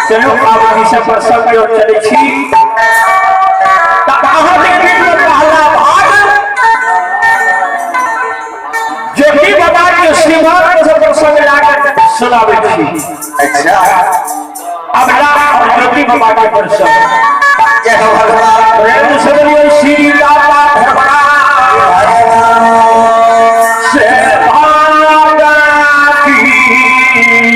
चलो आप निशा पर सब की ओर चले छी कहां देखने में पहला भाग ज्योति बाबा के श्रीमान से प्रसंग लाकर सुनावे छी। अच्छा अब राम और ज्योति बाबा के प्रसंग जय हो भगवान प्रेम से बोलिए श्री राम भगवान से भागा की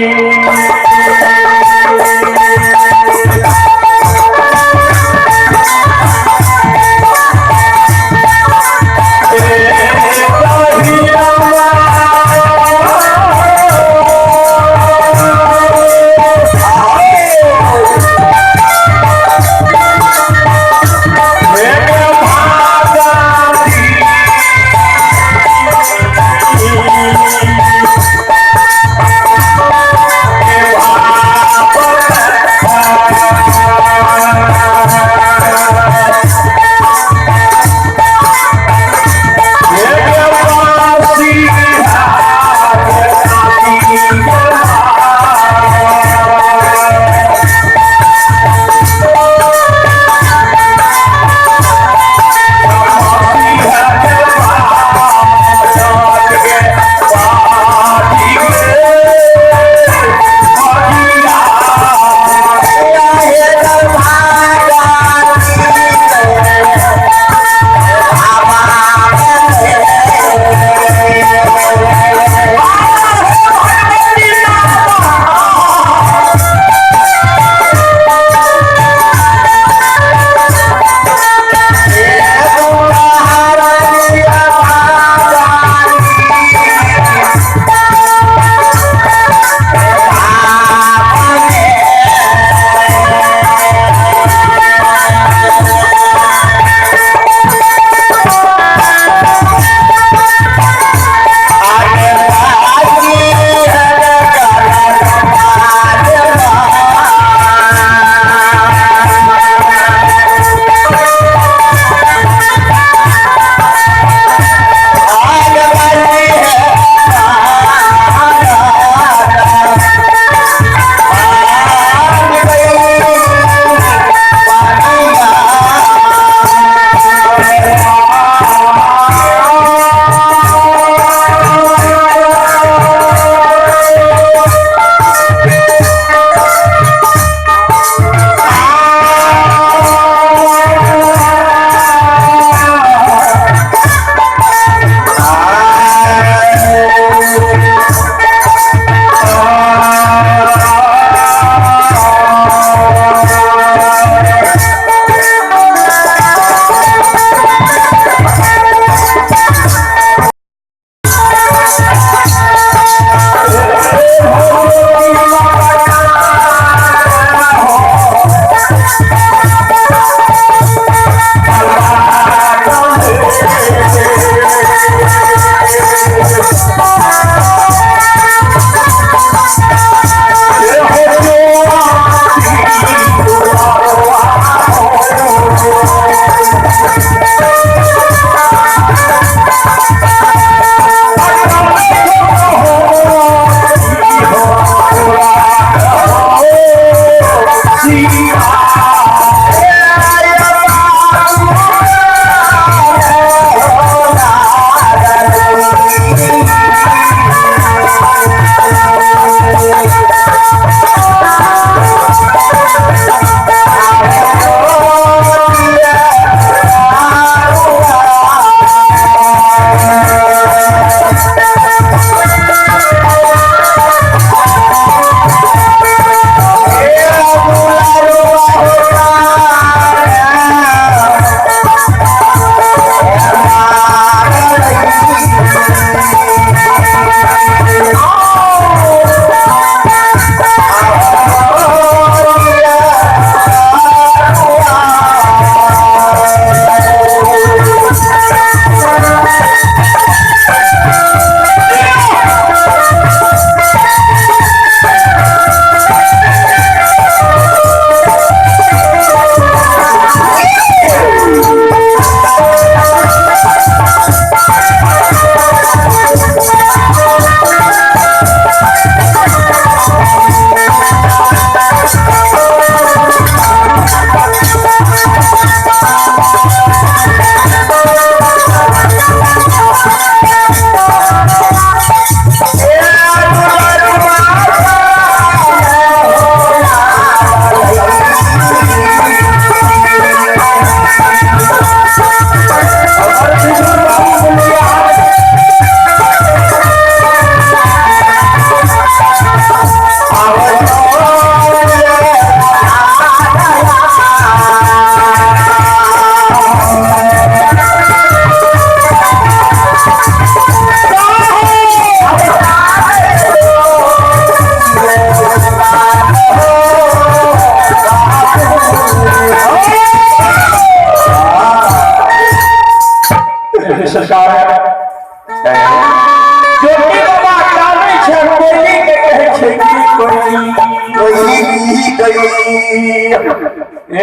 एक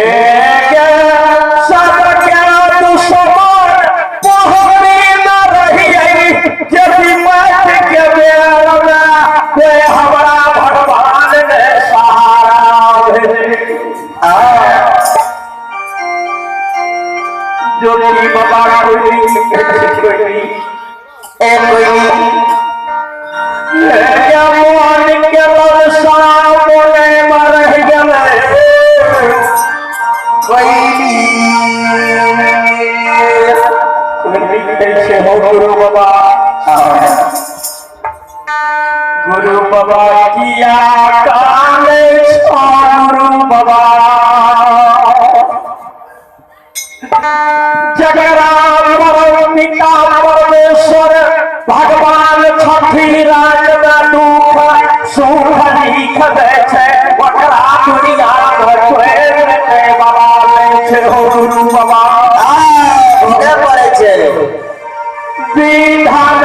सब के दुश्मन पहरी न रही यदि मत के बेर में कोई हमारा भगवान ने सहारा जो कि बाबा कोई मन के सामने मर गए कैसे हो गुरु बाबा किया काम गुरु बाबा जगराम पिता परमेश्वर भगवान छठी राज में दुख सुख लिख दे छे ओकरा दुनिया में छोड़ दे बाबा ले हो गुरु बाबा के पड़े छे विधान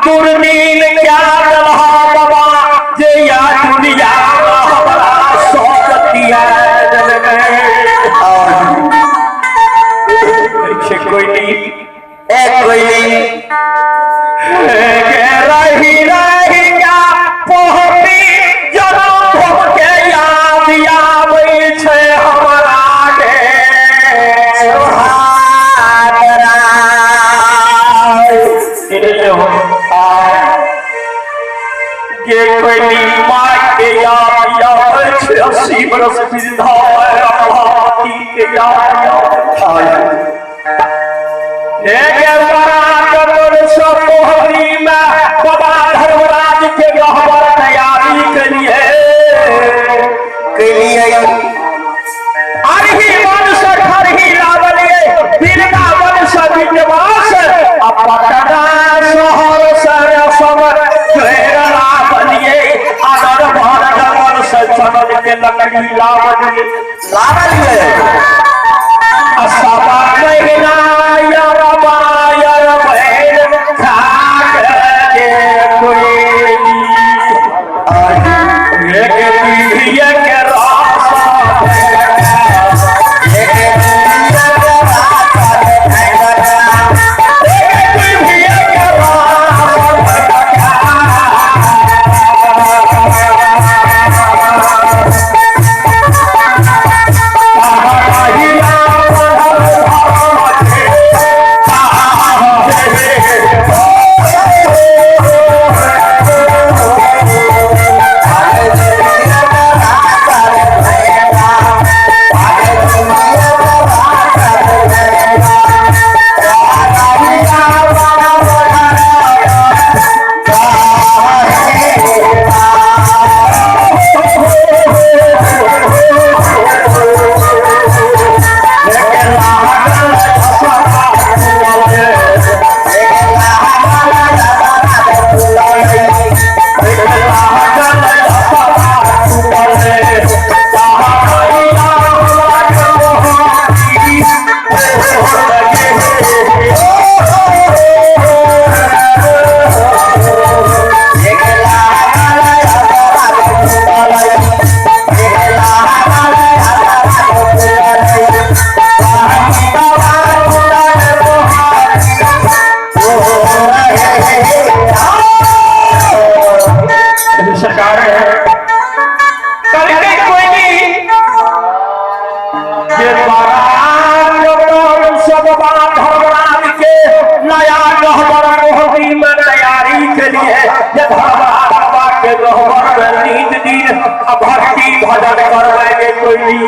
दुर्नील क्या बाबा जे या दुनिया हमारा शौक दिया कोई नहीं रही क्या पोहती जन्म के याद आवे छे हमारा बाबा धर्मराज के गहवर तैयारी के लिए अरही वन से खरही लावलिए वृंदावन से विद्यवास अपना शहर सर समर घेरा बनिए अगर भरगवन से चमन के लकड़ी लावलिए असबा महीना यरमा यरमैन खाक के कोयली एक पीढ़िया के भक्ति भजन करवाएंगे कोयली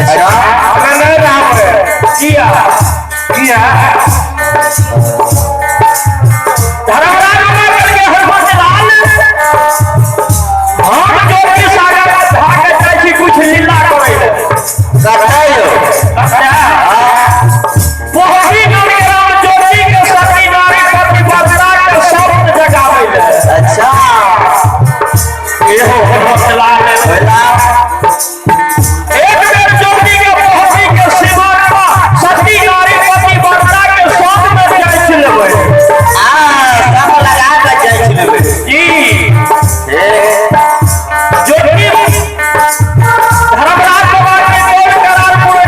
अच्छा मैंने राम किया किया धर्मराज ने करके हनुमत लाल हम जो भी सागर भाग जाई कुछ लीला करे कटायो वही नवी राम ज्योति के सती नारी प्रतिपदा के शब्द जगावे अच्छा ये हो हनुमत लाल एक बेर ज्योति के मोहती के सीमा पर सती नारी प्रतिपदा के शब्द में जाय चलबे सब लगा के जाय छले जी ज्योति धर्मराज बाबा के गोल करार पूरे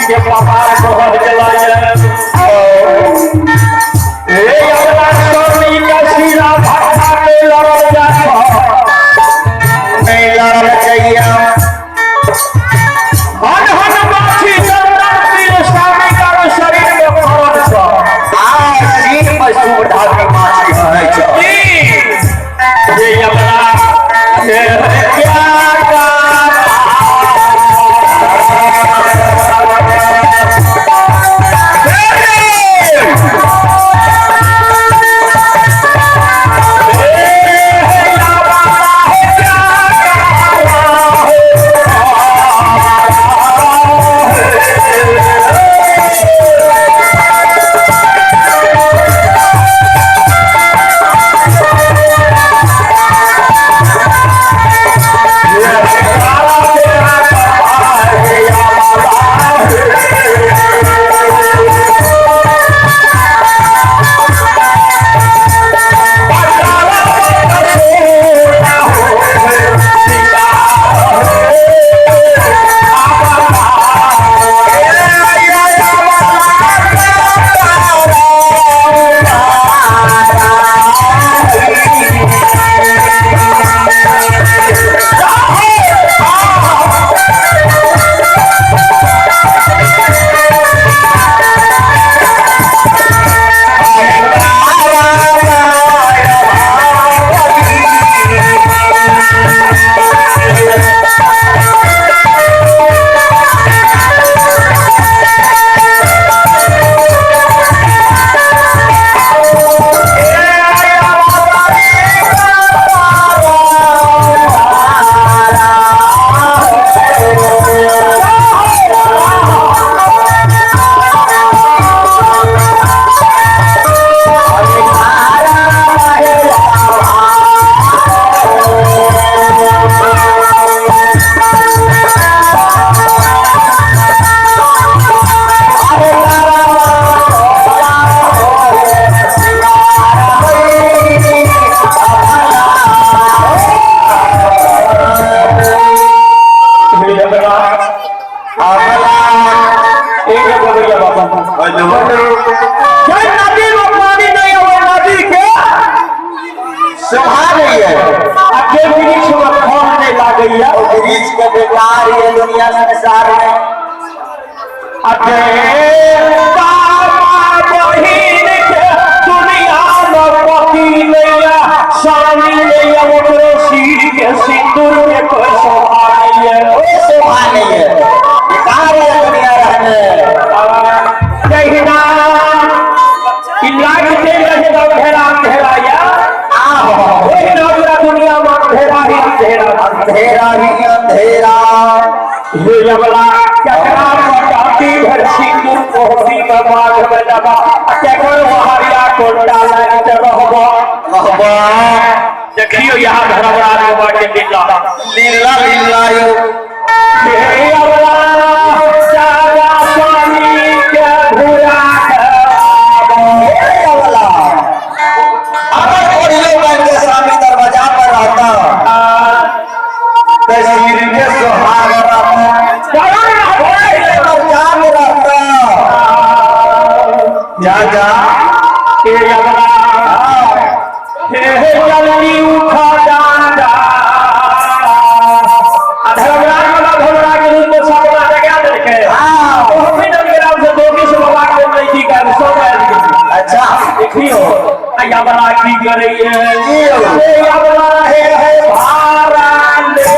के पहाड़ को चला जाए ए अगला सोनी का सीधा भाषा में लड़ जाए नहीं लड़ चाहिए हन हन बाछी चंद्र तीर स्वामी का शरीर में भरल छ आ सीट में सुविधा की माछी है छ ये अगला क्या ब्रिज के बेकार ये दुनिया संसार में सिंदूर में कोई शोभा नहीं है शोभा नहीं है बेकार ये दुनिया रहने दुनिया में अंधेरा ही अंधेरा ही अंधेरा ये वाला चक्रा पटाती भर सिंदूर कोहरी में माघ में लगा केकर वहारिया कोटा लाइन रहबो देखियो यहाँ धरमराज बाबा के लीला लीला लीला ये वाला सारा स्वामी के भूरा ये वाला अगर कोरियो बन के स्वामी दरवाजा पर रहता तस्वीर के सुहाग रहता जान रहता जा जा ये जल्दी उठा जाना धर्मराज वाला भोला के रूप में सब वाला क्या देखे हम भी नाम से दो किस बाबा को नहीं थी कर सब अच्छा देखियो या वाला की कर रही है ये या वाला है भारा ले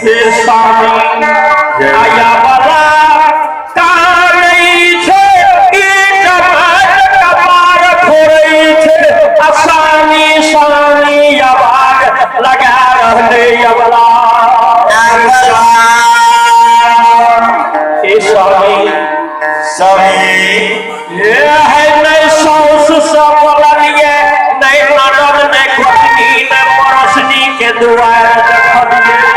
हे स्वामी आया वाला काई छे ई कपार कपार फोड़ई छे आसानी सानी आवाज लगा रहले अबला हे स्वामी ये है नहीं सौस सब बोलिए नहीं ननद ने खोटनी ने परसनी के दुआर देखलिए